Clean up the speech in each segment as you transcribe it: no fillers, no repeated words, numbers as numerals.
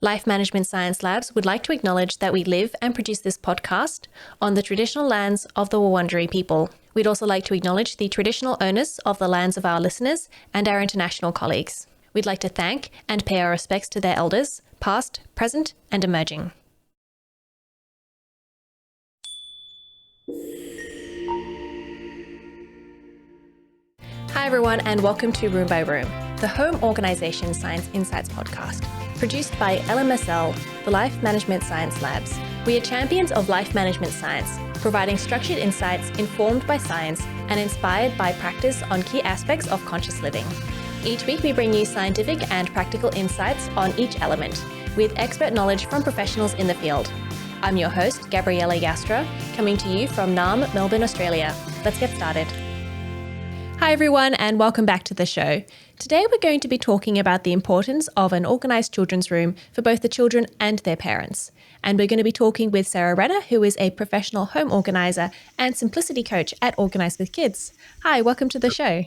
Life Management Science Labs would like to acknowledge that we live and produce this podcast on the traditional lands of the Wurundjeri people. We'd also like to acknowledge the traditional owners of the lands of our listeners and our international colleagues. We'd like to thank and pay our respects to their elders, past, present, and emerging. Hi everyone, and welcome to Room by Room, the Home Organisation Science Insights podcast, produced by LMSL, the Life Management Science Labs. We are champions of life management science, providing structured insights informed by science and inspired by practice on key aspects of conscious living. Each week we bring you scientific and practical insights on each element, with expert knowledge from professionals in the field. I'm your host, Gabriella Joustra, coming to you from Naarm, Melbourne, Australia. Let's get started. Hi everyone, and welcome back to the show. Today we're going to be talking about the importance of an organised children's room for both the children and their parents. And we're going to be talking with Sarah Renner, who is a professional home organiser and simplicity coach at Organise with Kids. Hi, welcome to the show.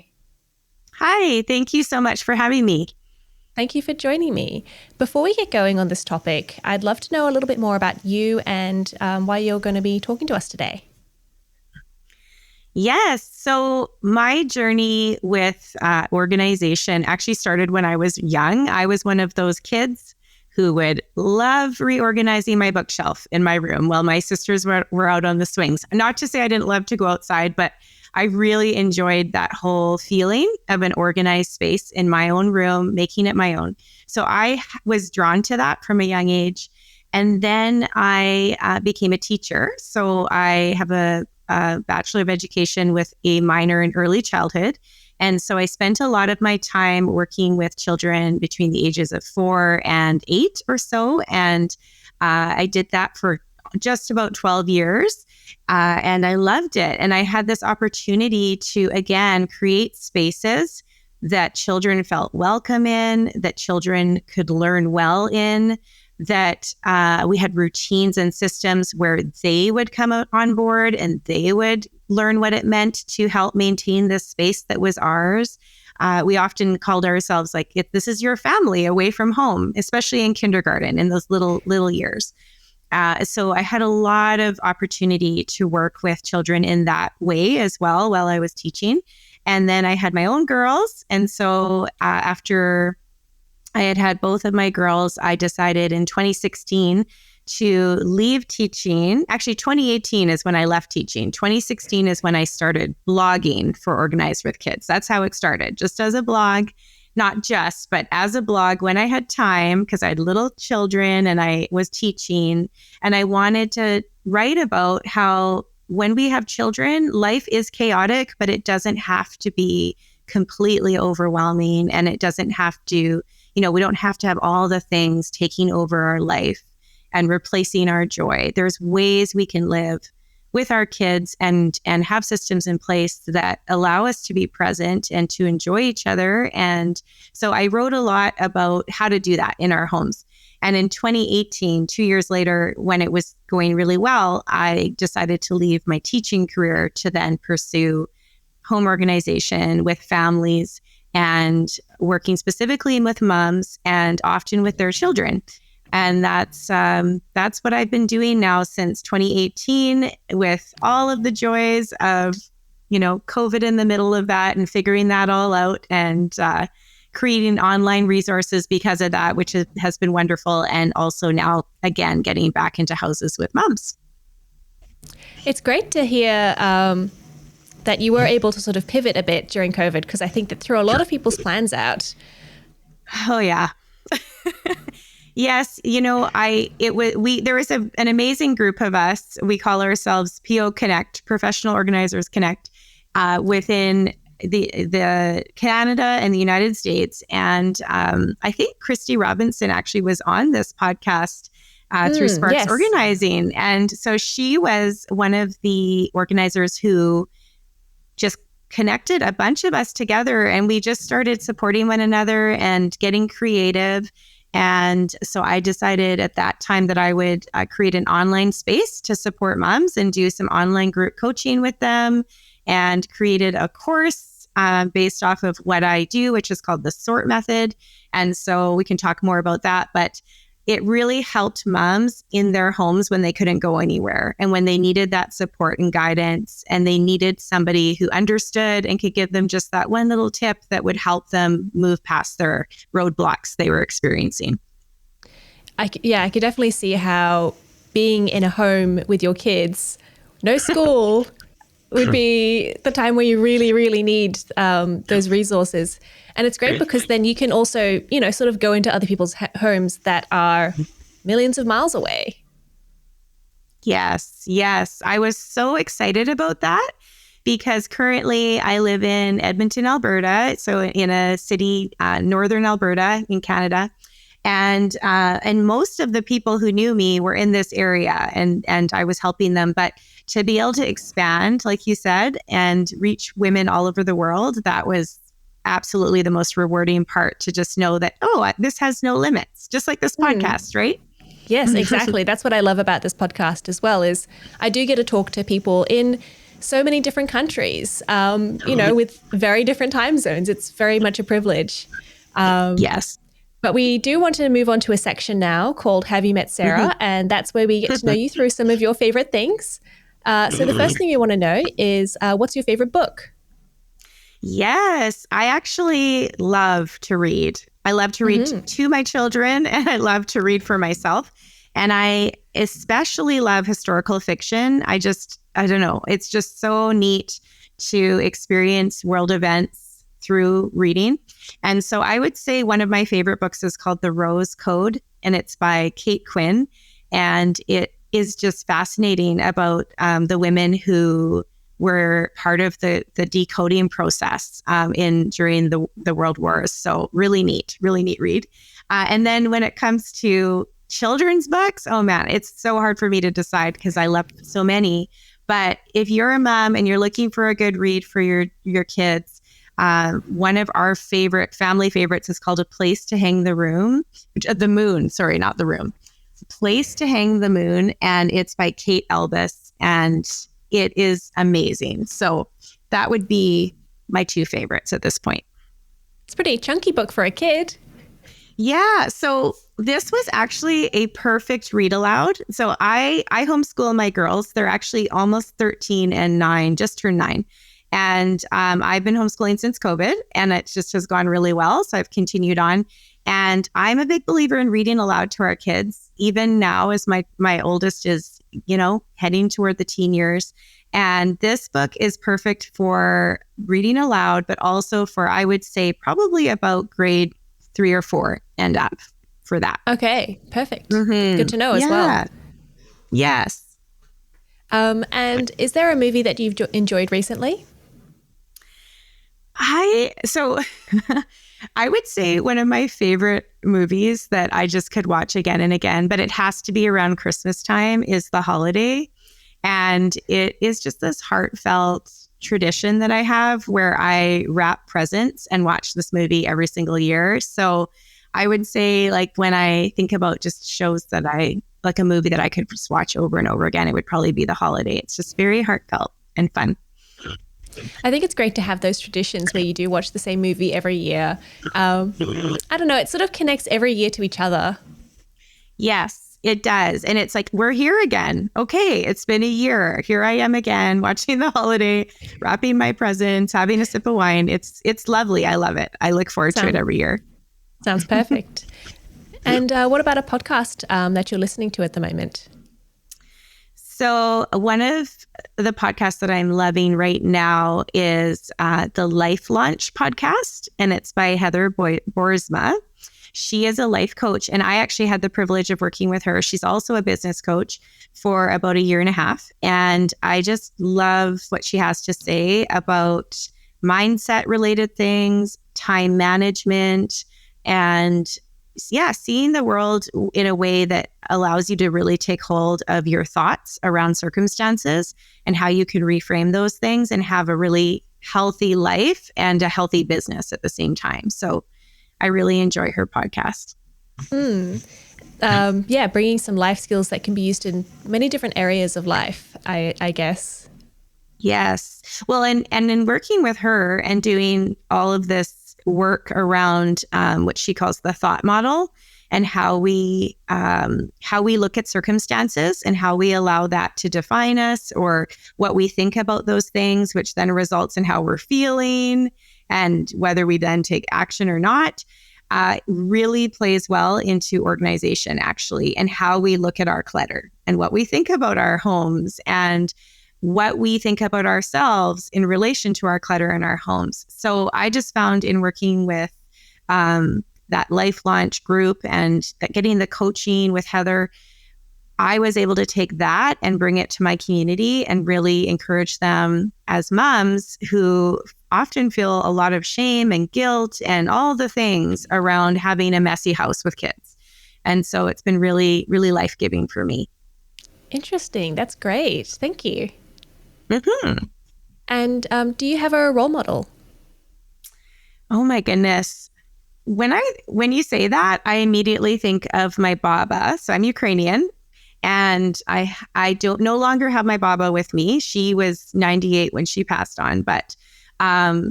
Hi, thank you so much for having me. Thank you for joining me. Before we get going on this topic, I'd love to know a little bit more about you and why you're going to be talking to us today. Yes. So my journey with organization actually started when I was young. I was one of those kids who would love reorganizing my bookshelf in my room while my sisters were out on the swings. Not to say I didn't love to go outside, but I really enjoyed that whole feeling of an organized space in my own room, making it my own. So I was drawn to that from a young age. And then I became a teacher. So I have a Bachelor of Education with a minor in early childhood. And so I spent a lot of my time working with children between the ages of 4 and 8 or so. And I did that for just about 12 years. And I loved it. And I had this opportunity to, again, create spaces that children felt welcome in, that children could learn well in, that we had routines and systems where they would come on board and they would learn what it meant to help maintain this space that was ours. We often called ourselves like, this is your family away from home, especially in kindergarten, in those little years. So I had a lot of opportunity to work with children in that way as well while I was teaching. And then I had my own girls. And so after I had both of my girls, I decided in 2016 to leave teaching. Actually, 2018 is when I left teaching. 2016 is when I started blogging for Organise with Kids. That's how it started, just as a blog, not just, but as a blog when I had time, because I had little children and I was teaching. And I wanted to write about how when we have children, life is chaotic, but it doesn't have to be completely overwhelming. And it doesn't have to, we don't have to have all the things taking over our life and replacing our joy. There's ways we can live with our kids and have systems in place that allow us to be present and to enjoy each other. And so I wrote a lot about how to do that in our homes. And in 2018, 2 years later, when it was going really well, I decided to leave my teaching career to then pursue home organization with families and working specifically with moms and often with their children. And that's what I've been doing now since 2018, with all of the joys of, COVID in the middle of that and figuring that all out and creating online resources because of that, which has been wonderful. And also now, again, getting back into houses with moms. It's great to hear that you were able to sort of pivot a bit during COVID, because I think that threw a lot of people's plans out. Oh, yeah. Yes. There was an amazing group of us. We call ourselves PO Connect, Professional Organizers Connect, within the Canada and the United States. And I think Christy Robinson actually was on this podcast through Sparks yes. Organizing. And so she was one of the organizers who just connected a bunch of us together, and we just started supporting one another and getting creative. And so I decided at that time that I would create an online space to support moms and do some online group coaching with them, and created a course based off of what I do, which is called the SORT method. And so we can talk more about that. But it really helped moms in their homes when they couldn't go anywhere and when they needed that support and guidance, and they needed somebody who understood and could give them just that one little tip that would help them move past their roadblocks they were experiencing. I could definitely see how being in a home with your kids, no school, would be the time where you really, really need those resources. And it's great because then you can also, sort of go into other people's homes that are millions of miles away. Yes. I was so excited about that because currently I live in Edmonton, Alberta. So in a city, northern Alberta in Canada. And most of the people who knew me were in this area, and I was helping them. But to be able to expand, like you said, and reach women all over the world, that was absolutely the most rewarding part, to just know that, this has no limits, just like this podcast, right? Yes, exactly. That's what I love about this podcast as well, is I do get to talk to people in so many different countries, with very different time zones. It's very much a privilege. Yes. But we do want to move on to a section now called Have You Met Sarah? And that's where we get to know you through some of your favorite things. So the first thing we want to know is, what's your favorite book? Yes, I actually love to read. I love to read to my children, and I love to read for myself. And I especially love historical fiction. I don't know. It's just so neat to experience world events through reading. And so I would say one of my favorite books is called The Rose Code, and it's by Kate Quinn. And it is just fascinating about the women who were part of the decoding process during the World Wars. So really neat read. And then when it comes to children's books, oh man, it's so hard for me to decide because I love so many. But if you're a mom and you're looking for a good read for your kids, one of our family favorites is called A Place to Hang the Moon. Place to Hang the Moon, and it's by Kate Elbis, and it is amazing. So that would be my two favorites at this point. It's a pretty chunky book for a kid. Yeah. So this was actually a perfect read aloud. So I homeschool my girls. They're actually almost 13 and 9, just turned 9. And I've been homeschooling since COVID, and it just has gone really well. So I've continued on. And I'm a big believer in reading aloud to our kids, even now as my oldest is, heading toward the teen years. And this book is perfect for reading aloud, but also for, I would say, probably about grade 3 or 4 and up for that. Okay, perfect. Good to know as well. Yes. And is there a movie that you've enjoyed recently? I would say one of my favorite movies that I just could watch again and again, but it has to be around Christmas time, is The Holiday. And it is just this heartfelt tradition that I have where I wrap presents and watch this movie every single year. So I would say, like, when I think about just shows that like a movie that I could just watch over and over again, it would probably be The Holiday. It's just very heartfelt and fun. I think it's great to have those traditions where you do watch the same movie every year. I don't know, it sort of connects every year to each other. Yes, it does. And it's like, we're here again. Okay, it's been a year. Here I am again, watching The Holiday, wrapping my presents, having a sip of wine. It's lovely. I love it. I look forward to it every year. Sounds perfect. And what about a podcast that you're listening to at the moment? So one of the podcasts that I'm loving right now is the Life Launch podcast, and it's by Heather Boersma. She is a life coach, and I actually had the privilege of working with her. She's also a business coach for about 1.5 years. And I just love what she has to say about mindset related things, time management, and seeing the world in a way that allows you to really take hold of your thoughts around circumstances and how you can reframe those things and have a really healthy life and a healthy business at the same time. So I really enjoy her podcast. Bringing some life skills that can be used in many different areas of life, I guess. Yes. Well, and in working with her and doing all of this work around what she calls the thought model and how we look at circumstances and how we allow that to define us, or what we think about those things, which then results in how we're feeling and whether we then take action or not, really plays well into organization, actually, and how we look at our clutter and what we think about our homes and what we think about ourselves in relation to our clutter in our homes. So I just found in working with that Life Launch group and getting the coaching with Heather, I was able to take that and bring it to my community and really encourage them as moms who often feel a lot of shame and guilt and all the things around having a messy house with kids. And so it's been really, really life-giving for me. Interesting. That's great. Thank you. Mm-hmm. And do you have a role model? Oh my goodness. When you say that, I immediately think of my Baba. So I'm Ukrainian, and I don't no longer have my Baba with me. She was 98 when she passed on, but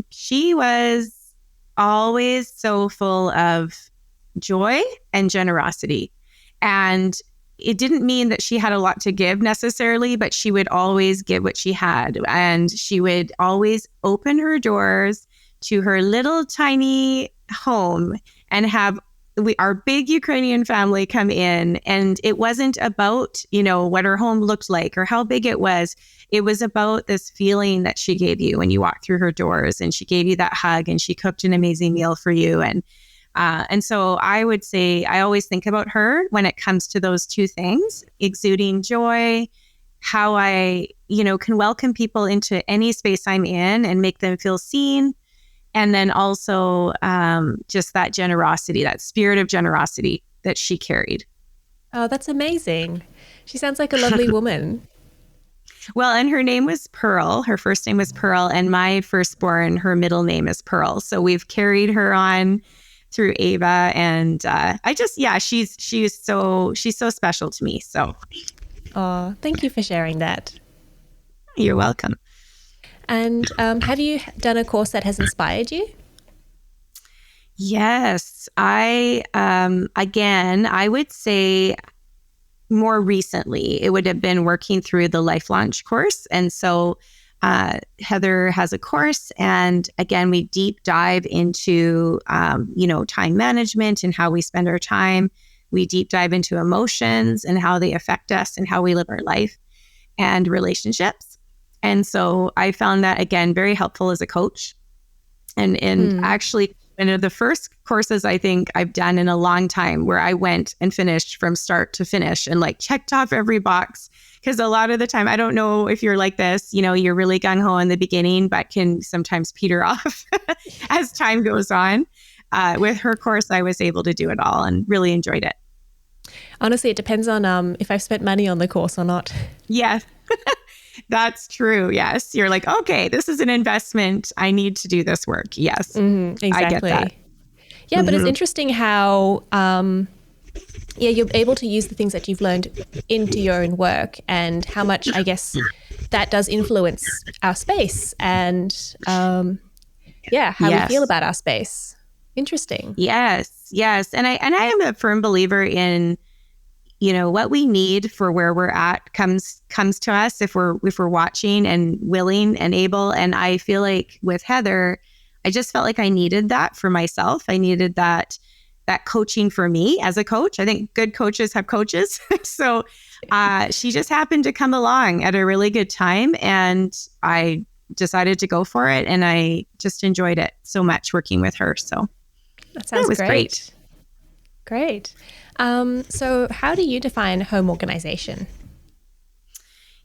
she was always so full of joy and generosity. And it didn't mean that she had a lot to give necessarily, but she would always give what she had. And she would always open her doors to her little tiny home and have our big Ukrainian family come in. And it wasn't about, what her home looked like or how big it was. It was about this feeling that she gave you when you walked through her doors, and she gave you that hug, and she cooked an amazing meal for you. And so I would say I always think about her when it comes to those two things: exuding joy, how I, can welcome people into any space I'm in and make them feel seen. And then also just that generosity, that spirit of generosity that she carried. Oh, that's amazing. She sounds like a lovely woman. Well, and her name was Pearl. Her first name was Pearl. And my firstborn, her middle name is Pearl. So we've carried her on through Ava. And she's so special to me. So. Oh, thank you for sharing that. You're welcome. And have you done a course that has inspired you? Yes. I would say more recently, it would have been working through the Life Launch course. And so Heather has a course. And again, we deep dive into, time management and how we spend our time. We deep dive into emotions and how they affect us and how we live our life and relationships. And so I found that, again, very helpful as a coach. And actually, one of the first courses I think I've done in a long time, where I went and finished from start to finish and checked off every box. Because a lot of the time, I don't know if you're like this, you're really gung-ho in the beginning, but can sometimes peter off as time goes on. With her course, I was able to do it all and really enjoyed it. Honestly, it depends on if I've spent money on the course or not. Yeah. That's true. Yes. You're like, okay, this is an investment. I need to do this work. Yes. Mm-hmm, exactly. I get that. Yeah, but it's interesting how, you're able to use the things that you've learned into your own work, and how much, I guess, that does influence our space and, how we feel about our space. Interesting. Yes. And I am a firm believer in, what we need for where we're at comes to us if we're watching and willing and able. And I feel like with Heather, I just felt like I needed that for myself. I needed that coaching for me as a coach. I think good coaches have coaches. So she just happened to come along at a really good time, and I decided to go for it. And I just enjoyed it so much working with her. So that sounds great. Great. So how do you define home organization?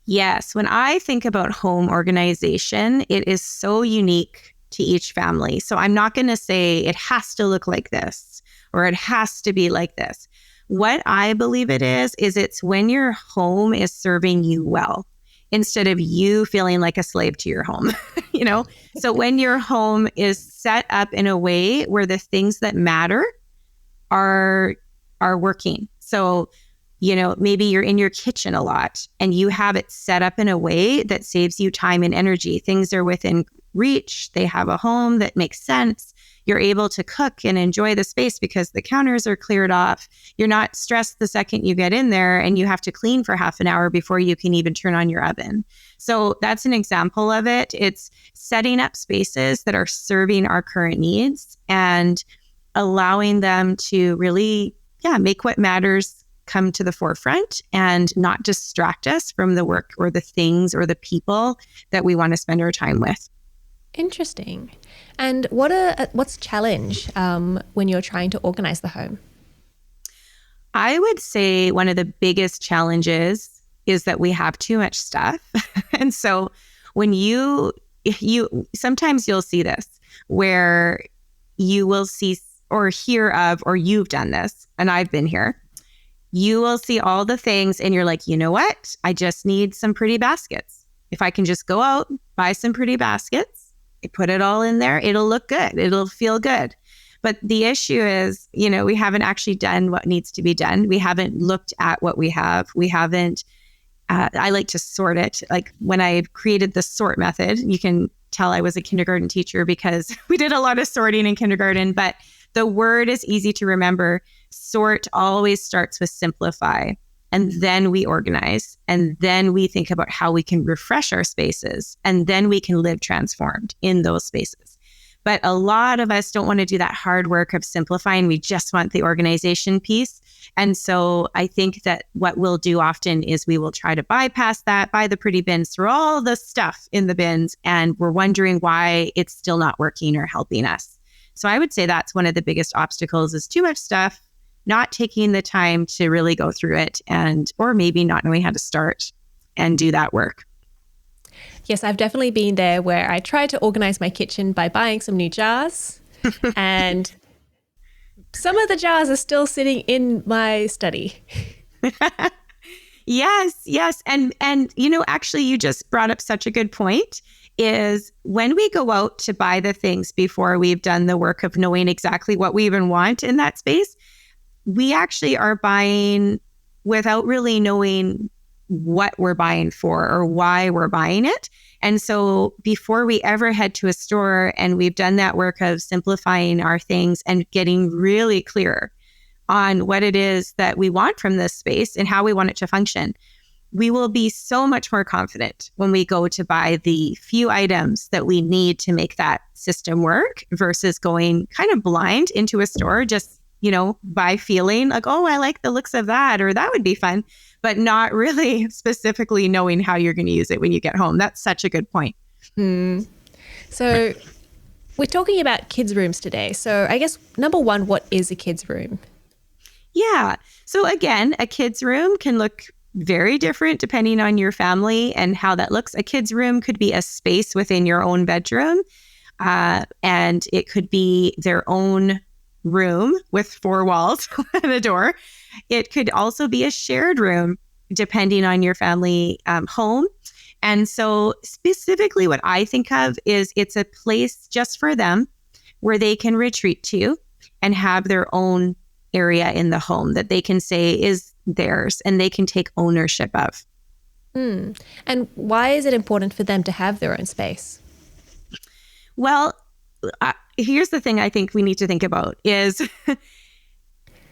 Yes. When I think about home organization, it is so unique to each family. So I'm not going to say it has to look like this or it has to be like this. What I believe it is it's when your home is serving you well, instead of you feeling like a slave to your home, So when your home is set up in a way where the things that matter are working. So, maybe you're in your kitchen a lot and you have it set up in a way that saves you time and energy. Things are within reach. They have a home that makes sense. You're able to cook and enjoy the space because the counters are cleared off. You're not stressed the second you get in there and you have to clean for half an hour before you can even turn on your oven. So that's an example of it. It's setting up spaces that are serving our current needs and allowing them to really, make what matters come to the forefront and not distract us from the work or the things or the people that we want to spend our time with. Interesting. And what's the challenge when you're trying to organize the home? I would say one of the biggest challenges is that we have too much stuff. And so when sometimes you'll see this where you will see or hear of, or you've done this, and I've been here, you will see all the things and you're like, you know what? I just need some pretty baskets. If I can just go out, buy some pretty baskets, put it all in there, it'll look good. It'll feel good. But the issue is, we haven't actually done what needs to be done. We haven't looked at what we have. We haven't, I like to sort it. Like when I created the sort method, you can tell I was a kindergarten teacher because we did a lot of sorting in kindergarten, but the word is easy to remember. Sort always starts with simplify. And then we organize. And then we think about how we can refresh our spaces. And then we can live transformed in those spaces. But a lot of us don't want to do that hard work of simplifying. We just want the organization piece. And so I think that what we'll do often is we will try to bypass that, buy the pretty bins, throw all the stuff in the bins, and we're wondering why it's still not working or helping us. So I would say that's one of the biggest obstacles is too much stuff, not taking the time to really go through it, or maybe not knowing how to start and do that work. Yes, I've definitely been there where I tried to organize my kitchen by buying some new jars and some of the jars are still sitting in my study. Yes. And actually you just brought up such a good point is when we go out to buy the things before we've done the work of knowing exactly what we even want in that space, we actually are buying without really knowing what we're buying for or why we're buying it. And so before we ever head to a store and we've done that work of simplifying our things and getting really clear on what it is that we want from this space and how we want it to function, we will be so much more confident when we go to buy the few items that we need to make that system work versus going kind of blind into a store, just, by feeling like, oh, I like the looks of that, or that would be fun, but not really specifically knowing how you're going to use it when you get home. That's such a good point. So we're talking about kids' rooms today. So I guess number one, what is a kid's room? Yeah. So again, a kid's room can look very different depending on your family and how that looks. A kid's room could be a space within your own bedroom, and it could be their own room with 4 walls and a door. It could also be a shared room depending on your family home. And so specifically what I think of is it's a place just for them where they can retreat to and have their own area in the home that they can say is theirs and they can take ownership of. And why is it important for them to have their own space? Well, here's the thing I think we need to think about is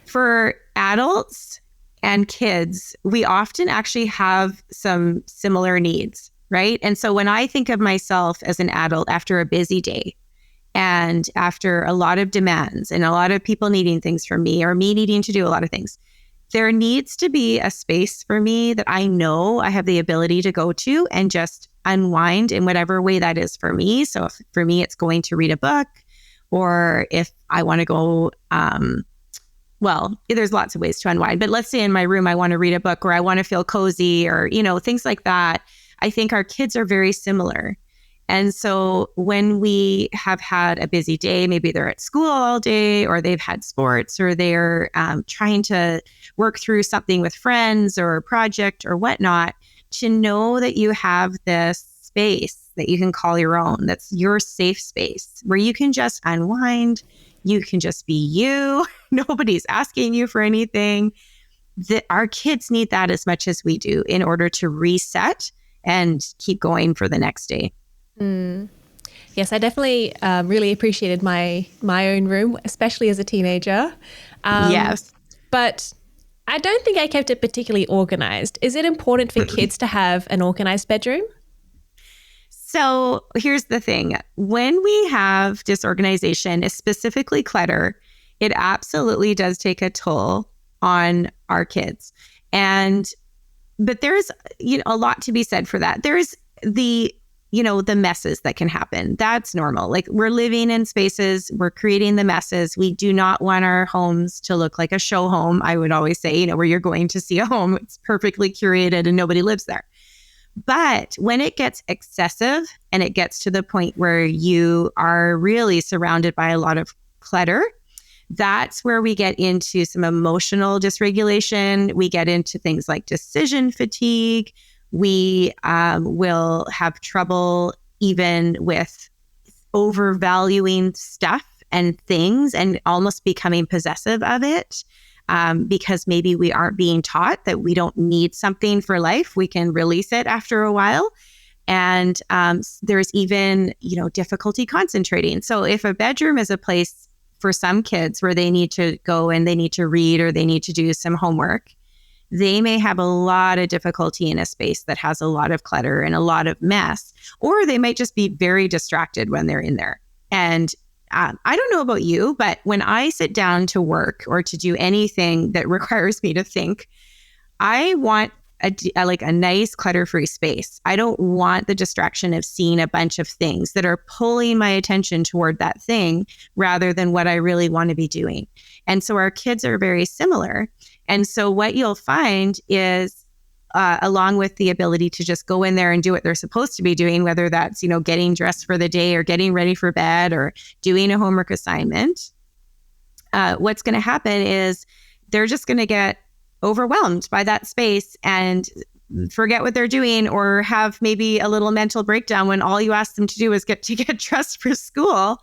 for adults and kids, we often actually have some similar needs, right? And so when I think of myself as an adult after a busy day and after a lot of demands and a lot of people needing things from me or me needing to do a lot of things, there needs to be a space for me that I know I have the ability to go to and just unwind in whatever way that is for me. So if for me, it's going to read a book, or if I want to go, there's lots of ways to unwind, but let's say in my room, I want to read a book or I want to feel cozy or, things like that. I think our kids are very similar. And so when we have had a busy day, maybe they're at school all day or they've had sports or they're trying to work through something with friends or a project or whatnot, to know that you have this space that you can call your own, that's your safe space where you can just unwind, you can just be you, nobody's asking you for anything. Our kids need that as much as we do in order to reset and keep going for the next day. Yes, I definitely really appreciated my own room, especially as a teenager. Yes. But I don't think I kept it particularly organized. Is it important for kids to have an organized bedroom? So here's the thing. When we have disorganization, specifically clutter, it absolutely does take a toll on our kids. But there's, a lot to be said for that. There's the messes that can happen. That's normal. Like, we're living in spaces, we're creating the messes. We do not want our homes to look like a show home. I would always say, where you're going to see a home, it's perfectly curated and nobody lives there. But when it gets excessive and it gets to the point where you are really surrounded by a lot of clutter, that's where we get into some emotional dysregulation. We get into things like decision fatigue. We will have trouble even with overvaluing stuff and things and almost becoming possessive of it. Because maybe we aren't being taught that we don't need something for life. We can release it after a while. And there's even, difficulty concentrating. So if a bedroom is a place for some kids where they need to go and they need to read or they need to do some homework, they may have a lot of difficulty in a space that has a lot of clutter and a lot of mess, or they might just be very distracted when they're in there. And I don't know about you, but when I sit down to work or to do anything that requires me to think, I want a nice clutter-free space. I don't want the distraction of seeing a bunch of things that are pulling my attention toward that thing rather than what I really want to be doing. And so our kids are very similar. And so what you'll find is, along with the ability to just go in there and do what they're supposed to be doing, whether that's, getting dressed for the day or getting ready for bed or doing a homework assignment, what's going to happen is they're just going to get overwhelmed by that space and forget what they're doing, or have maybe a little mental breakdown when all you ask them to do is get dressed for school.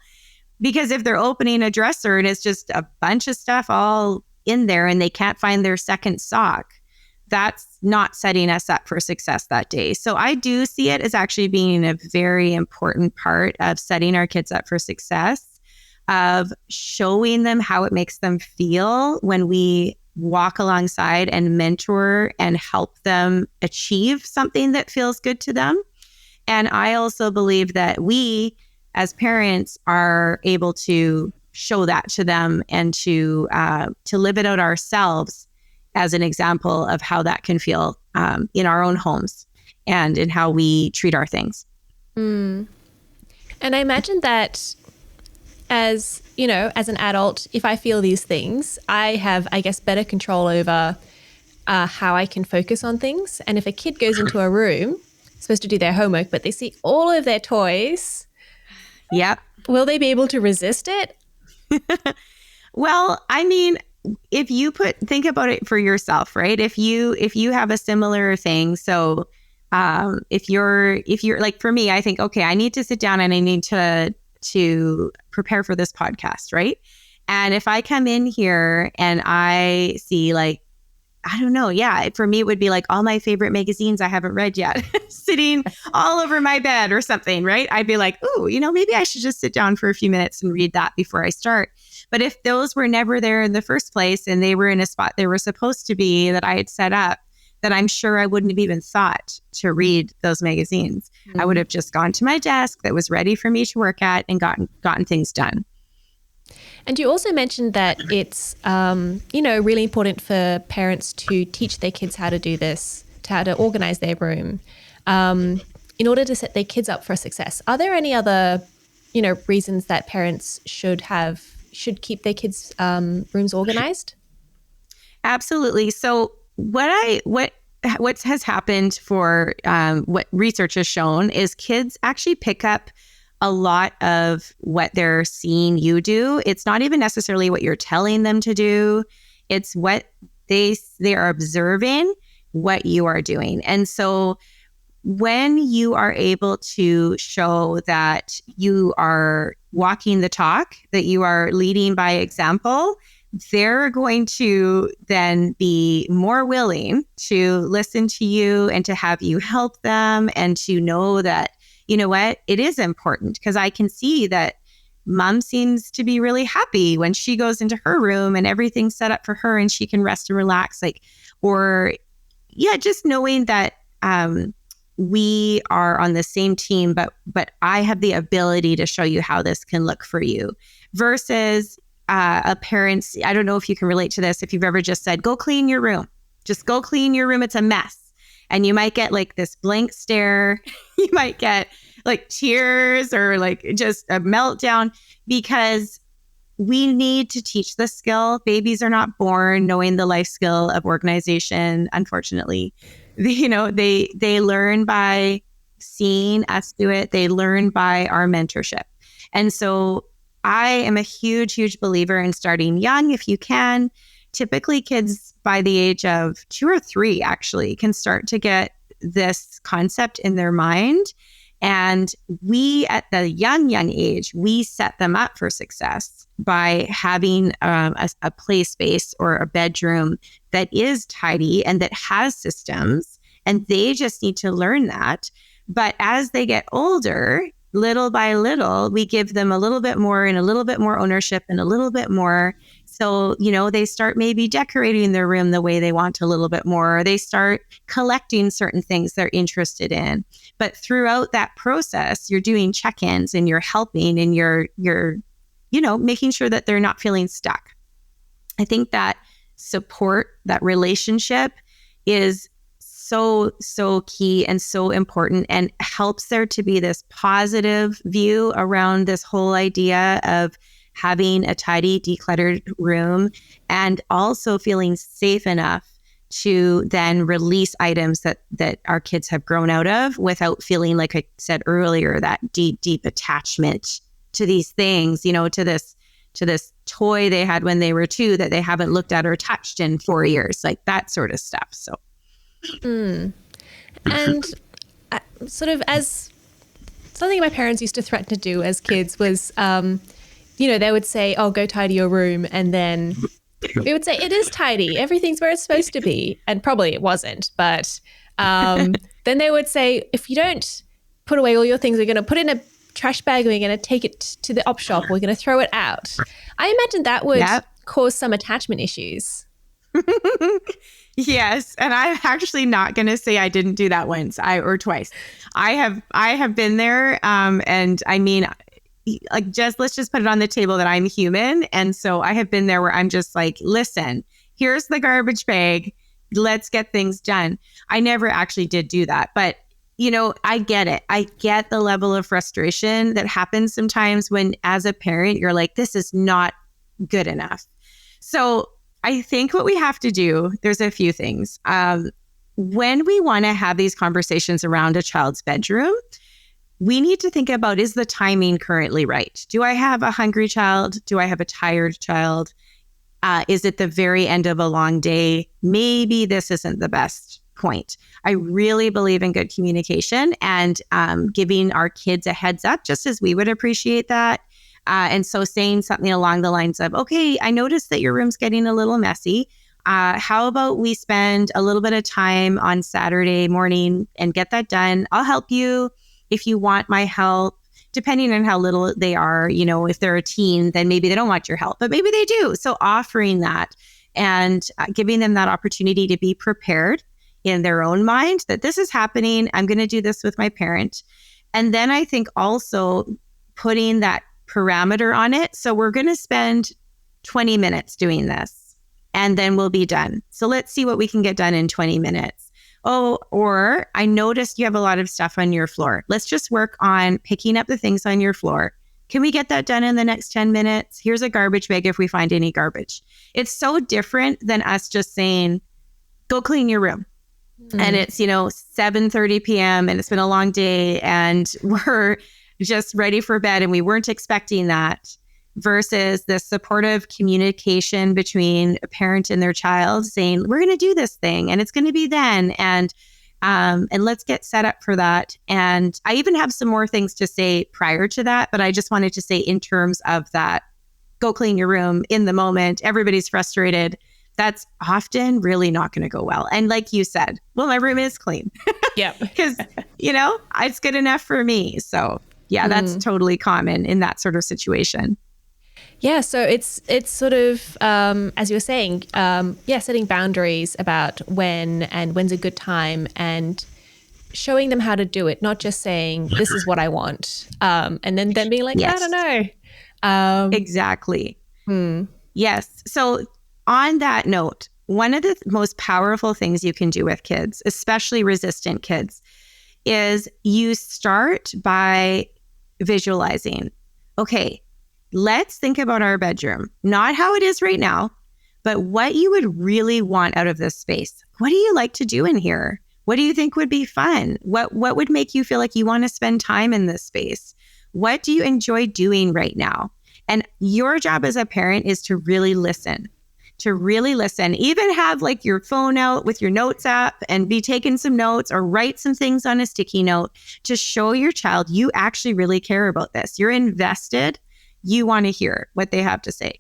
Because if they're opening a dresser and it's just a bunch of stuff all in there and they can't find their second sock, that's not setting us up for success that day. So I do see it as actually being a very important part of setting our kids up for success, of showing them how it makes them feel when we walk alongside and mentor and help them achieve something that feels good to them. And I also believe that we as parents are able to show that to them and to live it out ourselves as an example of how that can feel in our own homes and in how we treat our things. And I imagine that as an adult, if I feel these things, I have, I guess, better control over how I can focus on things. And if a kid goes into a room, supposed to do their homework, but they see all of their toys, yep, will they be able to resist it? Well, I mean, if you think about it for yourself, right? If you have a similar thing, so if you're like, for me, I think, okay, I need to sit down and I need to prepare for this podcast, right? And if I come in here and I see, like, I don't know, yeah, for me it would be like all my favorite magazines I haven't read yet sitting all over my bed or something, right? I'd be like, ooh, maybe I should just sit down for a few minutes and read that before I start. But if those were never there in the first place and they were in a spot they were supposed to be that I had set up, then I'm sure I wouldn't have even thought to read those magazines. Mm-hmm. I would have just gone to my desk that was ready for me to work at and gotten things done. And you also mentioned that it's, really important for parents to teach their kids how to do this, how to organize their room, in order to set their kids up for success. Are there any other, reasons that parents should keep their kids' rooms organized? Absolutely. So what has happened for what research has shown is kids actually pick up a lot of what they're seeing you do. It's not even necessarily what you're telling them to do. It's what they are observing what you are doing. And so when you are able to show that you are walking the talk, that you are leading by example, they're going to then be more willing to listen to you and to have you help them and to know that you know what, it is important because I can see that mom seems to be really happy when she goes into her room and everything's set up for her and she can rest and relax. Just knowing that we are on the same team, but I have the ability to show you how this can look for you versus a parent's. I don't know if you can relate to this. If you've ever just said, go clean your room, just go clean your room. It's a mess. And you might get like this blank stare. You might get like tears or like just a meltdown because we need to teach the skill. Babies are not born knowing the life skill of organization. Unfortunately, they learn by seeing us do it. They learn by our mentorship. And so I am a huge, huge believer in starting young if you can. Typically, kids by the age of 2 or 3 actually can start to get this concept in their mind. And we, at the young age, we set them up for success by having a play space or a bedroom that is tidy and that has systems. And they just need to learn that. But as they get older, little by little, we give them a little bit more and a little bit more ownership and a little bit more. So, they start maybe decorating their room the way they want a little bit more, or they start collecting certain things they're interested in. But throughout that process, you're doing check-ins and you're helping and you're making sure that they're not feeling stuck. I think that support, that relationship is so key and so important and helps there to be this positive view around this whole idea of having a tidy, decluttered room and also feeling safe enough to then release items that our kids have grown out of without feeling, like I said earlier, that deep attachment to these things, to this toy they had when they were 2 that they haven't looked at or touched in 4 years, like that sort of stuff. So. And sort of as something my parents used to threaten to do as kids was, they would say, oh, go tidy your room. And then we would say, it is tidy. Everything's where it's supposed to be. And probably it wasn't. But then they would say, if you don't put away all your things, we're going to put it in a trash bag and we're going to take it to the op shop. We're going to throw it out. I imagine that would cause some attachment issues. Yes. And I'm actually not going to say I didn't do that once or twice. I have been there. And I mean, let's just put it on the table that I'm human. And so I have been there where I'm just like, listen, here's the garbage bag. Let's get things done. I never actually did do that. But, I get it. I get the level of frustration that happens sometimes when, as a parent, you're like, this is not good enough. So I think what we have to do, there's a few things. When we want to have these conversations around a child's bedroom, we need to think about, is the timing currently right? Do I have a hungry child? Do I have a tired child? Is it the very end of a long day? Maybe this isn't the best point. I really believe in good communication and giving our kids a heads up, just as we would appreciate that. And so saying something along the lines of, okay, I noticed that your room's getting a little messy. How about we spend a little bit of time on Saturday morning and get that done? I'll help you if you want my help, depending on how little they are. If they're a teen, then maybe they don't want your help, but maybe they do. So offering that and giving them that opportunity to be prepared in their own mind that this is happening. I'm going to do this with my parent. And then I think also putting that parameter on it. So we're going to spend 20 minutes doing this and then we'll be done. So let's see what we can get done in 20 minutes. Oh, or I noticed you have a lot of stuff on your floor. Let's just work on picking up the things on your floor. Can we get that done in the next 10 minutes? Here's a garbage bag if we find any garbage. It's so different than us just saying, go clean your room. Mm-hmm. And it's, 7:30 p.m. and it's been a long day and we're just ready for bed and we weren't expecting that, versus the supportive communication between a parent and their child saying, we're going to do this thing and it's going to be then. And let's get set up for that. And I even have some more things to say prior to that, but I just wanted to say in terms of that, go clean your room in the moment. Everybody's frustrated. That's often really not going to go well. And like you said, well, my room is clean. Yep. Because, it's good enough for me. So yeah, that's totally common in that sort of situation. Yeah, so it's sort of, as you were saying, setting boundaries about when's a good time and showing them how to do it, not just saying, this is what I want, and then being like, Yes. I don't know. Exactly. Yes. So on that note, one of the most powerful things you can do with kids, especially resistant kids, is you start by visualizing. Okay, let's think about our bedroom, not how it is right now, but what you would really want out of this space. What do you like to do in here? What do you think would be fun? What would make you feel like you want to spend time in this space? What do you enjoy doing right now? And your job as a parent is to really listen, even have like your phone out with your notes app and be taking some notes or write some things on a sticky note to show your child you actually really care about this. You're invested. You want to hear what they have to say.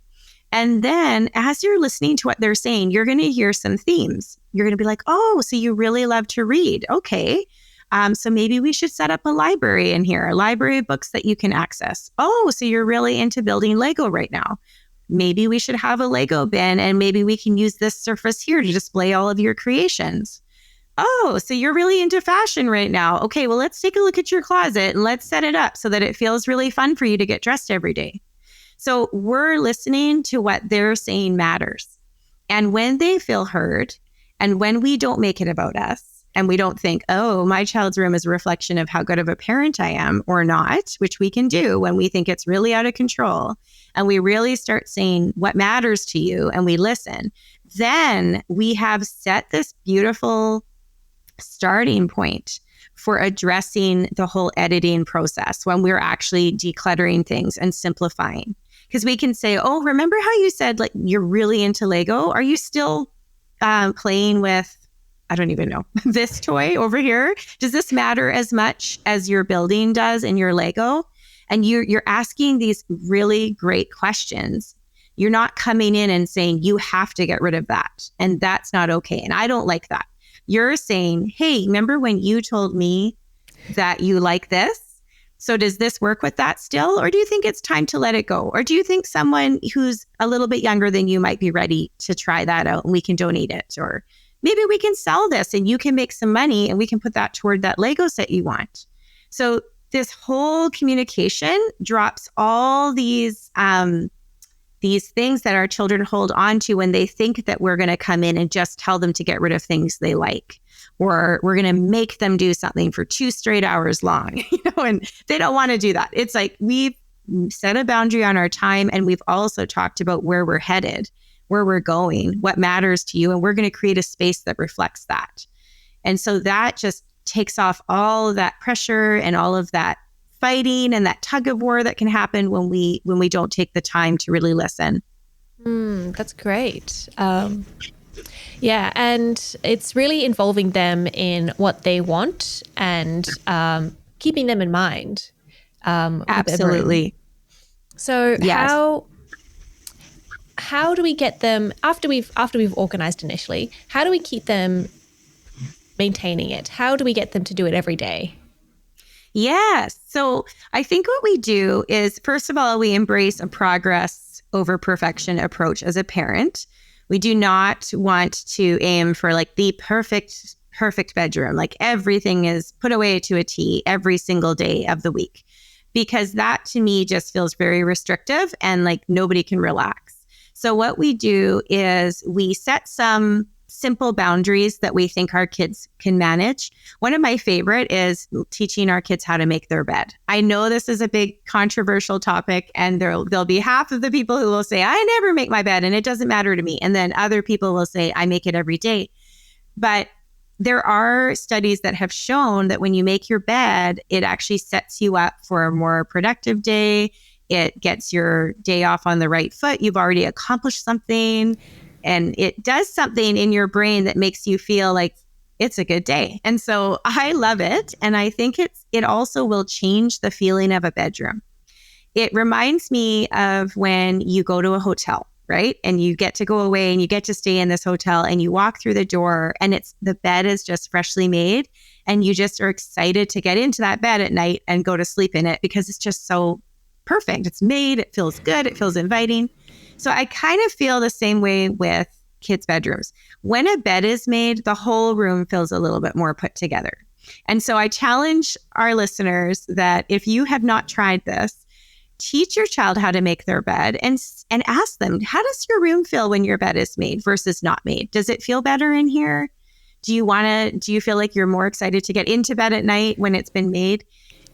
And then as you're listening to what they're saying, you're going to hear some themes. You're going to be like, oh, so you really love to read. Okay. So maybe we should set up a library in here, a library of books that you can access. Oh, so you're really into building Lego right now. Maybe we should have a Lego bin and maybe we can use this surface here to display all of your creations. Oh, so you're really into fashion right now. Okay, well, let's take a look at your closet and let's set it up so that it feels really fun for you to get dressed every day. So we're listening to what they're saying matters. And when they feel heard and when we don't make it about us and we don't think, oh, my child's room is a reflection of how good of a parent I am or not, which we can do when we think it's really out of control, and we really start saying what matters to you and we listen, then we have set this beautiful starting point for addressing the whole editing process when we're actually decluttering things and simplifying. Because we can say, oh, remember how you said like you're really into Lego? Are you still playing with, I don't even know, this toy over here? Does this matter as much as your building does in your Lego? And you're asking these really great questions. You're not coming in and saying, you have to get rid of that. And that's not okay. And I don't like that. You're saying, hey, remember when you told me that you like this? So does this work with that still? Or do you think it's time to let it go? Or do you think someone who's a little bit younger than you might be ready to try that out and we can donate it? Or maybe we can sell this and you can make some money and we can put that toward that Lego set you want. So this whole communication drops all these things that our children hold on to when they think that we're going to come in and just tell them to get rid of things they like, or we're going to make them do something for 2 straight hours long, and they don't want to do that. It's like we've set a boundary on our time, and we've also talked about where we're headed, where we're going, what matters to you, and we're going to create a space that reflects that. And so that just takes off all of that pressure and all of that fighting and that tug of war that can happen when we don't take the time to really listen. That's great. Yeah, and it's really involving them in what they want and keeping them in mind. Absolutely. So yes. How do we get them after we've organized initially? How do we keep them maintaining it? How do we get them to do it every day? Yes. So I think what we do is, first of all, we embrace a progress over perfection approach as a parent. We do not want to aim for like the perfect bedroom. Like everything is put away to a T every single day of the week, because that to me just feels very restrictive and like nobody can relax. So what we do is we set some simple boundaries that we think our kids can manage. One of my favorite is teaching our kids how to make their bed. I know this is a big controversial topic, and there'll be half of the people who will say, I never make my bed and it doesn't matter to me. And then other people will say, I make it every day. But there are studies that have shown that when you make your bed, it actually sets you up for a more productive day. It gets your day off on the right foot. You've already accomplished something. And it does something in your brain that makes you feel like it's a good day. And so I love it. And I think it also will change the feeling of a bedroom. It reminds me of when you go to a hotel, right? And you get to go away and you get to stay in this hotel and you walk through the door and the bed is just freshly made And you just are excited to get into that bed at night and go to sleep in it because it's just so perfect. It's made, it feels good, it feels inviting. So I kind of feel the same way with kids' bedrooms. When a bed is made, the whole room feels a little bit more put together. And so I challenge our listeners that if you have not tried this, teach your child how to make their bed and ask them, how does your room feel when your bed is made versus not made? Does it feel better in here? Do you feel like you're more excited to get into bed at night when it's been made?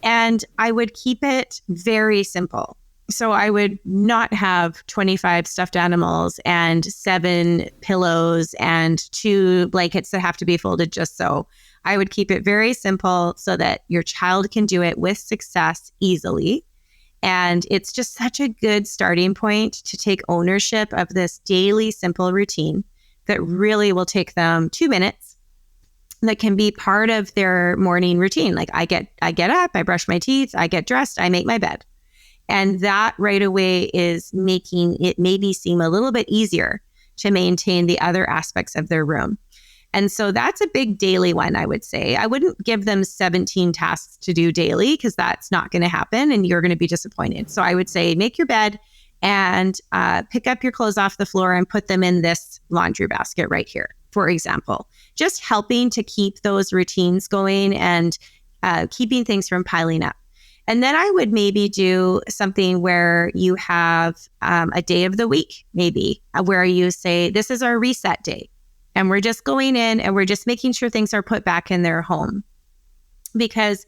And I would keep it very simple. So I would not have 25 stuffed animals and 7 pillows and 2 blankets that have to be folded just so. I would keep it very simple so that your child can do it with success easily. And it's just such a good starting point to take ownership of this daily simple routine that really will take them 2 minutes, that can be part of their morning routine. Like I get up, I brush my teeth, I get dressed, I make my bed. And that right away is making it maybe seem a little bit easier to maintain the other aspects of their room. And so that's a big daily one, I would say. I wouldn't give them 17 tasks to do daily because that's not going to happen and you're going to be disappointed. So I would say make your bed and pick up your clothes off the floor and put them in this laundry basket right here, for example. Just helping to keep those routines going and keeping things from piling up. And then I would maybe do something where you have a day of the week, maybe, where you say, this is our reset day. And we're just going in and we're just making sure things are put back in their home. Because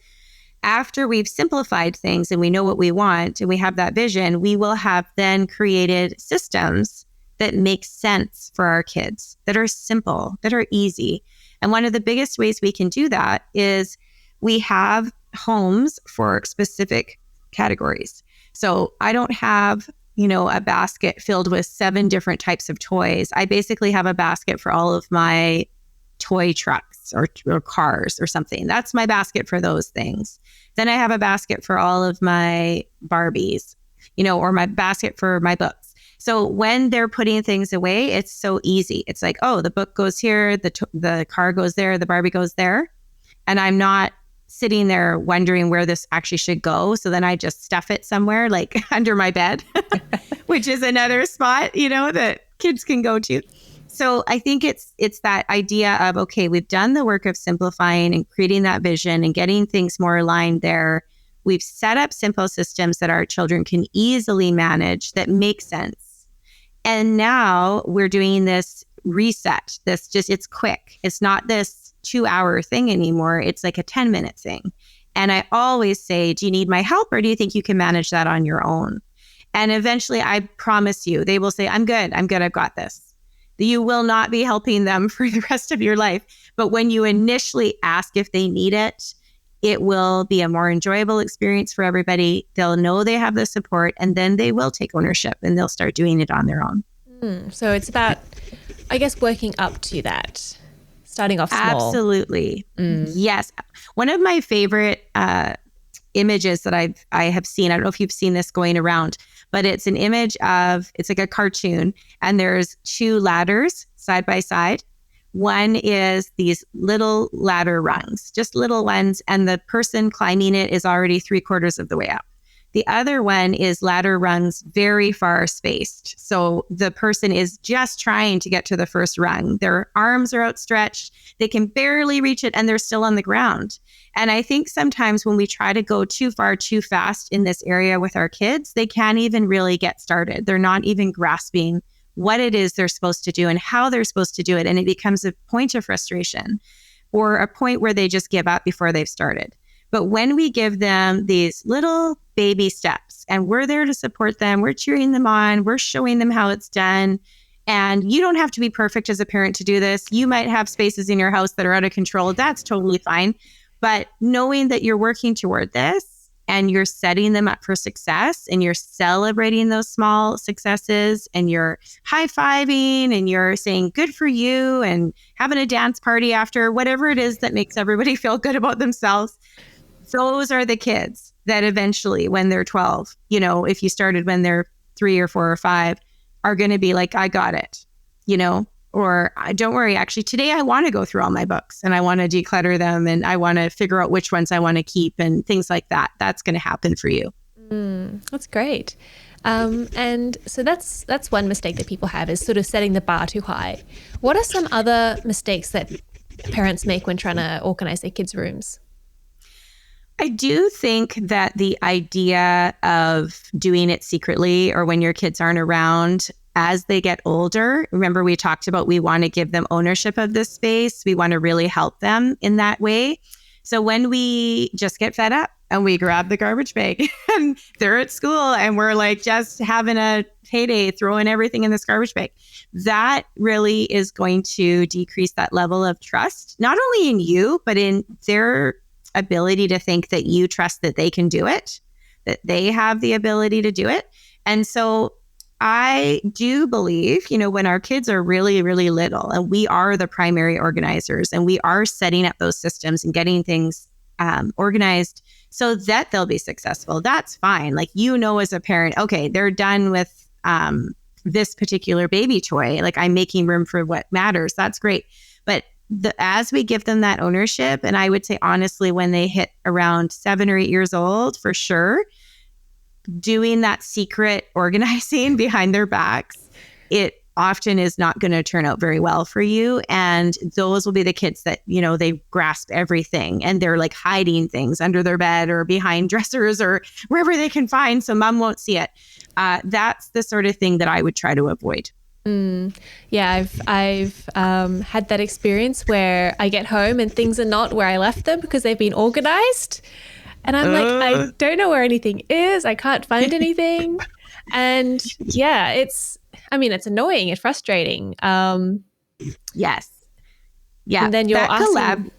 after we've simplified things and we know what we want and we have that vision, we will have then created systems that make sense for our kids, that are simple, that are easy. And one of the biggest ways we can do that is we have homes for specific categories. So I don't have, a basket filled with 7 different types of toys. I basically have a basket for all of my toy trucks or cars or something. That's my basket for those things. Then I have a basket for all of my Barbies, or my basket for my books. So when they're putting things away, it's so easy. It's like, oh, the book goes here, the car goes there, the Barbie goes there. And I'm not sitting there wondering where this actually should go. So then I just stuff it somewhere like under my bed, which is another spot, that kids can go to. So I think it's that idea of, okay, we've done the work of simplifying and creating that vision and getting things more aligned there. We've set up simple systems that our children can easily manage that make sense. And now we're doing this reset. It's quick. It's not this 2-hour thing anymore. It's like a 10-minute thing. And I always say, do you need my help or do you think you can manage that on your own? And eventually, I promise you, they will say, I'm good, I've got this. You will not be helping them for the rest of your life. But when you initially ask if they need it, it will be a more enjoyable experience for everybody. They'll know they have the support and then they will take ownership and they'll start doing it on their own. So it's about, I guess, working up to that. Starting off small. Absolutely. Yes. One of my favorite images that I have seen, I don't know if you've seen this going around, but it's an image of, it's like a cartoon and there's 2 ladders side by side. One is these little ladder rungs, just little ones. And the person climbing it is already 3/4 of the way up. The other one is ladder rungs very far spaced. So the person is just trying to get to the first rung. Their arms are outstretched. They can barely reach it and they're still on the ground. And I think sometimes when we try to go too far, too fast in this area with our kids, they can't even really get started. They're not even grasping what it is they're supposed to do and how they're supposed to do it. And it becomes a point of frustration or a point where they just give up before they've started. But when we give them these little baby steps and we're there to support them, we're cheering them on, we're showing them how it's done. And you don't have to be perfect as a parent to do this. You might have spaces in your house that are out of control. That's totally fine. But knowing that you're working toward this and you're setting them up for success and you're celebrating those small successes and you're high-fiving and you're saying good for you and having a dance party after, whatever it is that makes everybody feel good about themselves. Those are the kids that eventually, when they're 12, if you started when they're 3 or 4 or 5, are going to be like, I got it. Or don't worry, actually, today I want to go through all my books and I want to declutter them and I want to figure out which ones I want to keep and things like that. That's going to happen for you. That's great. And so that's one mistake that people have, is sort of setting the bar too high. What are some other mistakes that parents make when trying to organize their kids' rooms? I do think that the idea of doing it secretly or when your kids aren't around as they get older, remember we talked about we want to give them ownership of this space. We want to really help them in that way. So when we just get fed up and we grab the garbage bag and they're at school and we're like just having a heyday, throwing everything in this garbage bag, that really is going to decrease that level of trust, not only in you, but in their ability to think that you trust that they can do it, that they have the ability to do it. And so I do believe, when our kids are really, really little and we are the primary organizers and we are setting up those systems and getting things organized so that they'll be successful, that's fine. Like, as a parent, okay, they're done with this particular baby toy. Like, I'm making room for what matters. That's great. But as we give them that ownership, and I would say, honestly, when they hit around 7 or 8 years old, for sure, doing that secret organizing behind their backs, it often is not going to turn out very well for you. And those will be the kids that, they grasp everything and they're like hiding things under their bed or behind dressers or wherever they can find so mom won't see it. That's the sort of thing that I would try to avoid. Yeah, I've had that experience where I get home and things are not where I left them because they've been organized. And I'm like, I don't know where anything is. I can't find anything. And yeah, it's annoying. It's frustrating. Yes. Yeah. And then you're asking.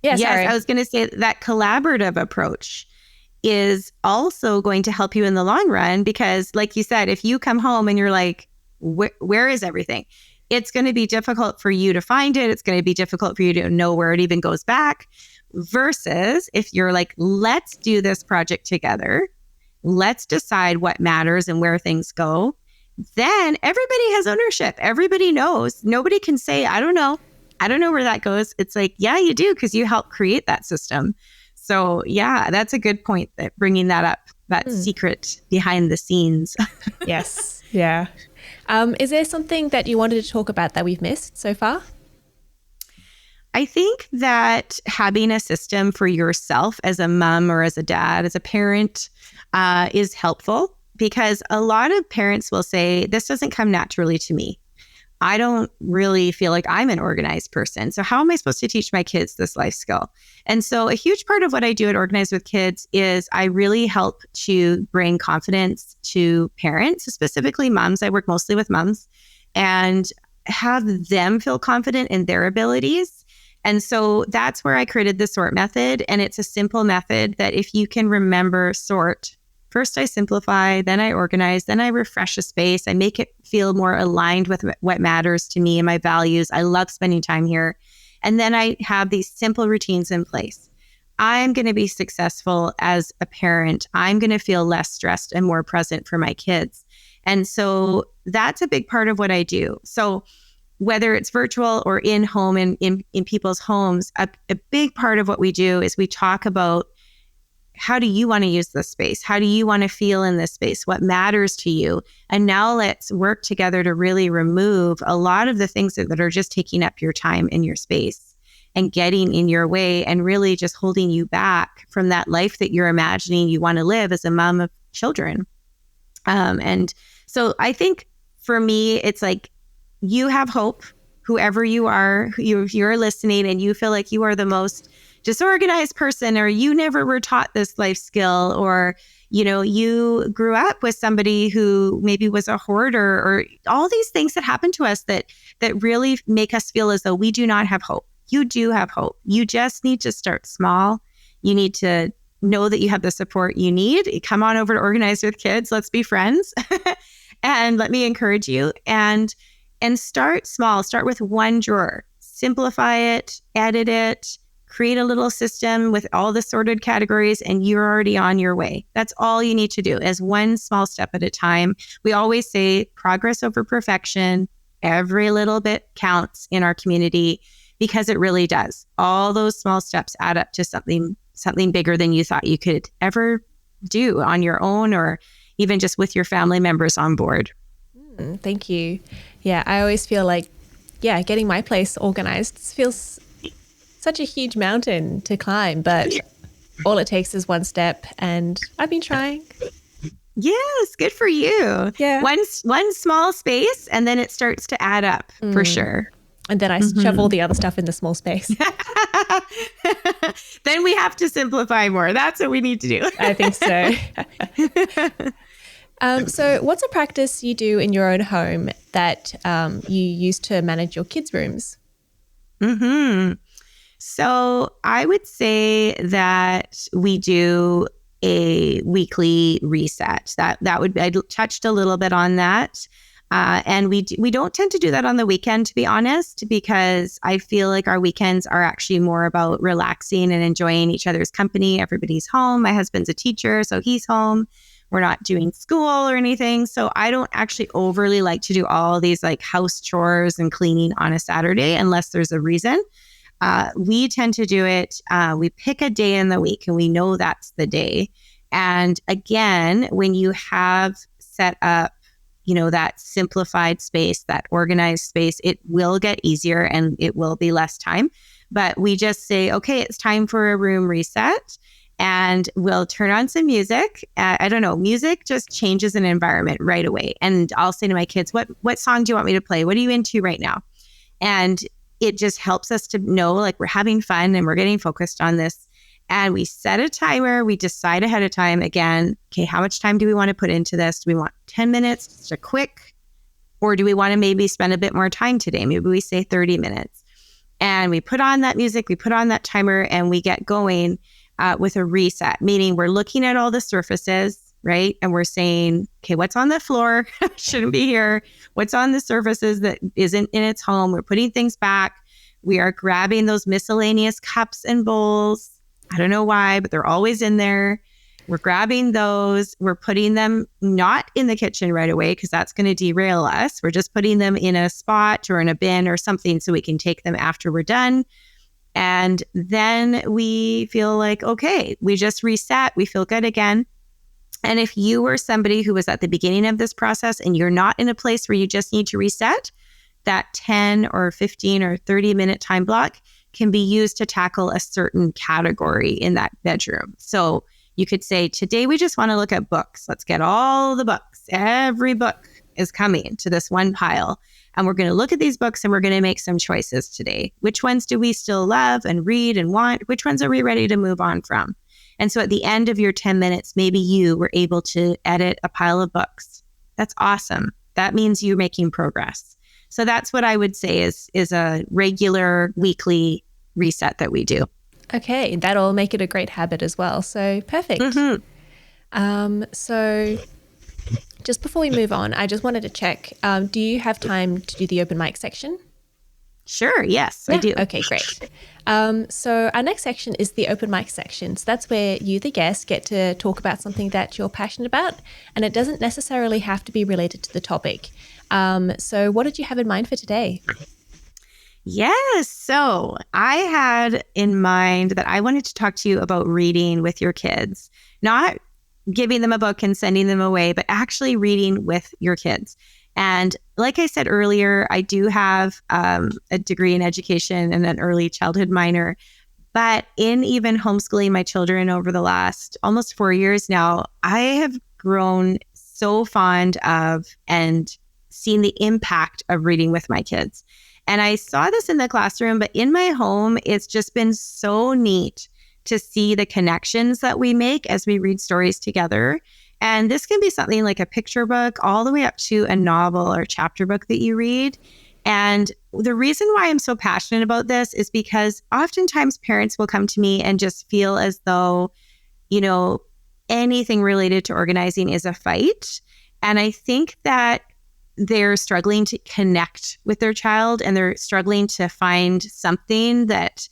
Yes, I was going to say that collaborative approach is also going to help you in the long run, because like you said, if you come home and you're like, where is everything? It's going to be difficult for you to find it. It's going to be difficult for you to know where it even goes back. Versus if you're like, let's do this project together. Let's decide what matters and where things go. Then everybody has ownership. Everybody knows. Nobody can say, I don't know. I don't know where that goes. It's like, yeah, you do, because you helped create that system. So yeah, that's a good point, that bringing that up, that secret behind the scenes. Yes. Yeah. Is there something that you wanted to talk about that we've missed so far? I think that having a system for yourself as a mom or as a dad, as a parent, is helpful, because a lot of parents will say, this doesn't come naturally to me. I don't really feel like I'm an organized person. So how am I supposed to teach my kids this life skill? And so a huge part of what I do at Organize with Kids is I really help to bring confidence to parents, specifically moms. I work mostly with moms, and have them feel confident in their abilities. And so that's where I created the SORT method. And it's a simple method that if you can remember SORT, first I simplify, then I organize, then I refresh a space. I make it feel more aligned with what matters to me and my values. I love spending time here. And then I have these simple routines in place. I'm going to be successful as a parent. I'm going to feel less stressed and more present for my kids. And so that's a big part of what I do. So whether it's virtual or in home and in people's homes, a big part of what we do is we talk about, how do you want to use this space? How do you want to feel in this space? What matters to you? And now let's work together to really remove a lot of the things that are just taking up your time in your space and getting in your way and really just holding you back from that life that you're imagining you want to live as a mom of children. And so I think for me, it's like, you have hope, whoever you are, if you're listening and you feel like you are the most disorganized person, or you never were taught this life skill, or, you grew up with somebody who maybe was a hoarder, or all these things that happen to us that really make us feel as though we do not have hope. You do have hope. You just need to start small. You need to know that you have the support you need. Come on over to Organize with Kids. Let's be friends. And let me encourage you. And start small. Start with one drawer. Simplify it, edit it, create a little system with all the sorted categories, and you're already on your way. That's all you need to do, as one small step at a time. We always say progress over perfection, every little bit counts in our community because it really does. All those small steps add up to something bigger than you thought you could ever do on your own or even just with your family members on board. Thank you. Yeah, I always feel like, getting my place organized feels such a huge mountain to climb, but all it takes is one step, and I've been trying. Yes, good for you. Yeah. One small space, and then it starts to add up for sure. And then I shove all the other stuff in the small space. Then we have to simplify more. That's what we need to do. I think so. So what's a practice you do in your own home that you use to manage your kids' rooms? So I would say that we do a weekly reset. That would be, I touched a little bit on that. And we don't tend to do that on the weekend, to be honest, because I feel like our weekends are actually more about relaxing and enjoying each other's company. Everybody's home. My husband's a teacher, so he's home. We're not doing school or anything. So I don't actually overly like to do all these like house chores and cleaning on a Saturday unless there's a reason. We tend to do it. We pick a day in the week and we know that's the day. And again, when you have set up, that simplified space, that organized space, it will get easier and it will be less time. But we just say, okay, it's time for a room reset. And we'll turn on some music. I don't know, music just changes an environment right away. And I'll say to my kids, what song do you want me to play? What are you into right now? And it just helps us to know like we're having fun and we're getting focused on this. And we set a timer. We decide ahead of time again, okay, how much time do we want to put into this? Do we want 10 minutes, just a quick, or do we want to maybe spend a bit more time today? Maybe we say 30 minutes. And we put on that music, we put on that timer, and we get going with a reset, meaning we're looking at all the surfaces, right? And we're saying, okay, what's on the floor shouldn't be here. What's on the surfaces that isn't in its home? We're putting things back. We are grabbing those miscellaneous cups and bowls. I don't know why, but they're always in there. We're grabbing those. We're putting them not in the kitchen right away because that's going to derail us. We're just putting them in a spot or in a bin or something so we can take them after we're done. And then we feel like, okay, we just reset. We feel good again. And if you were somebody who was at the beginning of this process and you're not in a place where you just need to reset, that 10 or 15 or 30 minute time block can be used to tackle a certain category in that bedroom. So you could say, today we just want to look at books. Let's get all the books. Every book is coming to this one pile. And we're going to look at these books and we're going to make some choices today. Which ones do we still love and read and want? Which ones are we ready to move on from? And so at the end of your 10 minutes, maybe you were able to edit a pile of books. That's awesome. That means you're making progress. So that's what I would say is a regular weekly reset that we do. Okay, that'll make it a great habit as well. So perfect. So just before we move on, I just wanted to check, do you have time to do the open mic section? Sure, yes, I do. Okay, great. So our next section is the open mic section. So that's where you, the guest, get to talk about something that you're passionate about, and it doesn't necessarily have to be related to the topic. So what did you have in mind for today? Yes. So I had in mind that I wanted to talk to you about reading with your kids, not giving them a book and sending them away, but actually reading with your kids. And like I said earlier, I do have a degree in education and an early childhood minor. But in even homeschooling my children over the last almost 4 years now, I have grown so fond of and seen the impact of reading with my kids. And I saw this in the classroom, but in my home, it's just been so neat to see the connections that we make as we read stories together. And this can be something like a picture book all the way up to a novel or chapter book that you read. And the reason why I'm so passionate about this is because oftentimes parents will come to me and just feel as though, anything related to organizing is a fight. And I think that they're struggling to connect with their child and they're struggling to find something that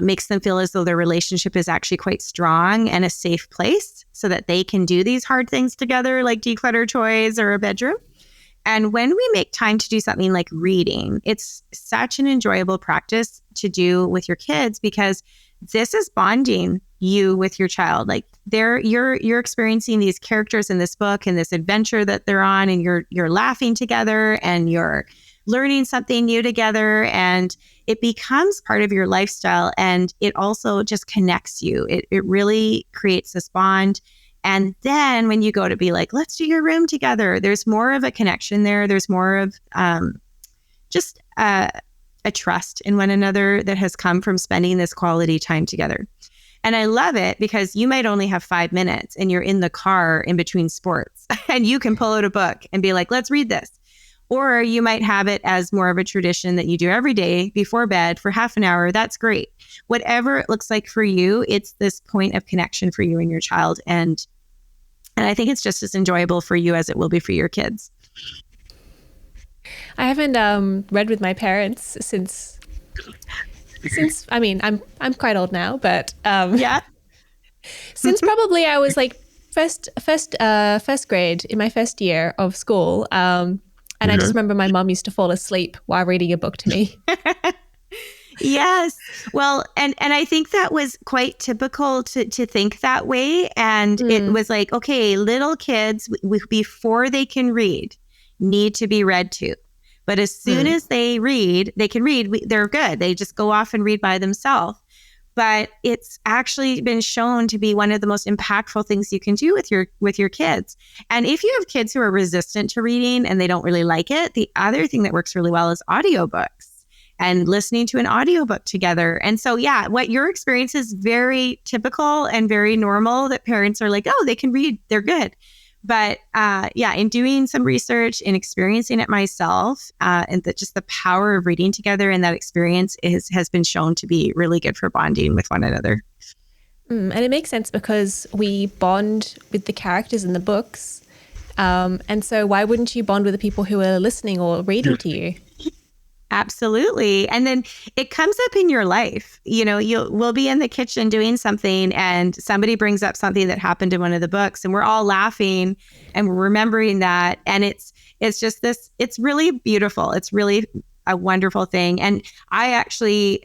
makes them feel as though their relationship is actually quite strong and a safe place so that they can do these hard things together, like declutter toys or a bedroom. And when we make time to do something like reading, it's such an enjoyable practice to do with your kids because this is bonding you with your child. Like you're experiencing these characters in this book and this adventure that they're on, and you're laughing together and you're learning something new together, and it becomes part of your lifestyle. And it also just connects you. It really creates this bond. And then when you go to be like, let's do your room together, there's more of a connection there. There's more of just a trust in one another that has come from spending this quality time together. And I love it because you might only have 5 minutes and you're in the car in between sports and you can pull out a book and be like, let's read this. Or you might have it as more of a tradition that you do every day before bed for half an hour. That's great. Whatever it looks like for you, it's this point of connection for you and your child. And I think it's just as enjoyable for you as it will be for your kids. I haven't read with my parents since I mean, I'm quite old now, but since probably I was like first grade in my first year of school. And I just remember my mom used to fall asleep while reading a book to me. Yes. Well, and I think that was quite typical to think that way. And it was like, okay, little kids, before they can read, need to be read to. But as soon as they can read, they're good. They just go off and read by themselves. But it's actually been shown to be one of the most impactful things you can do with your kids. And if you have kids who are resistant to reading and they don't really like it, the other thing that works really well is audiobooks and listening to an audiobook together. And so, yeah, what your experience is very typical and very normal, that parents are like, oh, they can read, they're good. But in doing some research and experiencing it myself, and just the power of reading together and that experience has been shown to be really good for bonding with one another. And it makes sense because we bond with the characters in the books. And so why wouldn't you bond with the people who are listening or reading to you? Absolutely. And then it comes up in your life. You know, we'll be in the kitchen doing something and somebody brings up something that happened in one of the books and we're all laughing and we're remembering that. And it's just this, it's really beautiful. It's really a wonderful thing. And I actually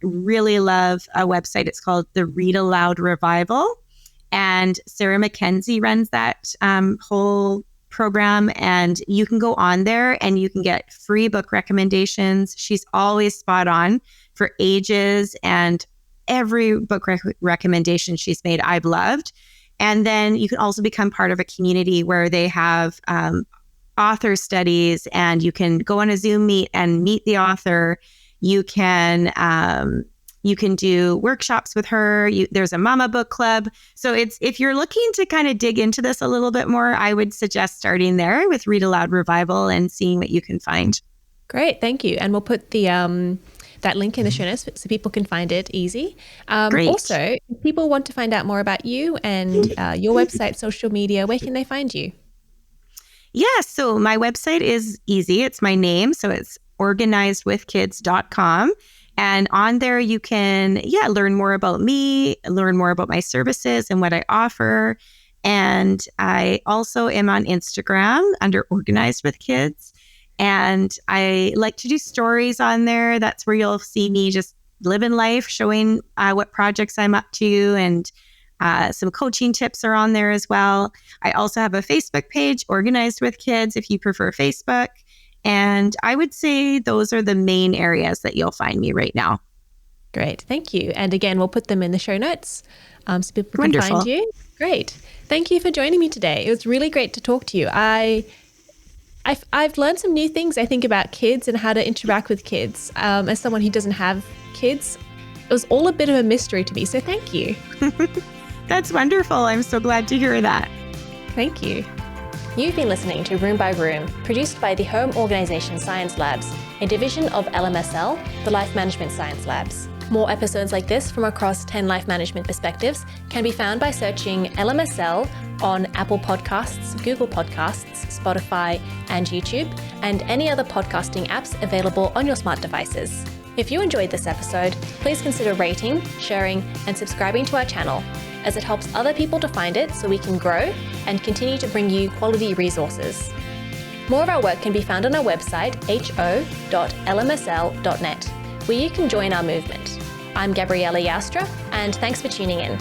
really love a website. It's called the Read Aloud Revival. And Sarah Mackenzie runs that whole program, and you can go on there and you can get free book recommendations. She's always spot on for ages, and every book recommendation she's made I've loved. And then you can also become part of a community where they have author studies, and you can go on a Zoom meet and meet the author. You can do workshops with her. There's a mama book club. So if you're looking to kind of dig into this a little bit more, I would suggest starting there with Read Aloud Revival and seeing what you can find. Great. Thank you. And we'll put the that link in the show notes so people can find it easy. Great. Also, if people want to find out more about you and your website, social media, where can they find you? Yeah. So my website is easy. It's my name. So it's organizedwithkids.com. And on there, you can, learn more about me, learn more about my services and what I offer. And I also am on Instagram under Organized with Kids. And I like to do stories on there. That's where you'll see me just living life, showing what projects I'm up to. And some coaching tips are on there as well. I also have a Facebook page, Organized with Kids, if you prefer Facebook. And I would say those are the main areas that you'll find me right now. Great. Thank you. And again, we'll put them in the show notes so people can find you. Great. Thank you for joining me today. It was really great to talk to you. I've learned some new things, I think, about kids and how to interact with kids. As someone who doesn't have kids, it was all a bit of a mystery to me. So thank you. That's wonderful. I'm so glad to hear that. Thank you. You've been listening to Room by Room, produced by the Home Organisation Science Labs, a division of LMSL, the Life Management Science Labs. More episodes like this from across 10 life management perspectives can be found by searching LMSL on Apple Podcasts, Google Podcasts, Spotify, and YouTube, and any other podcasting apps available on your smart devices. If you enjoyed this episode, please consider rating, sharing, and subscribing to our channel, as it helps other people to find it so we can grow and continue to bring you quality resources. More of our work can be found on our website, ho.lmsl.net, where you can join our movement. I'm Gabriella Joustra, and thanks for tuning in.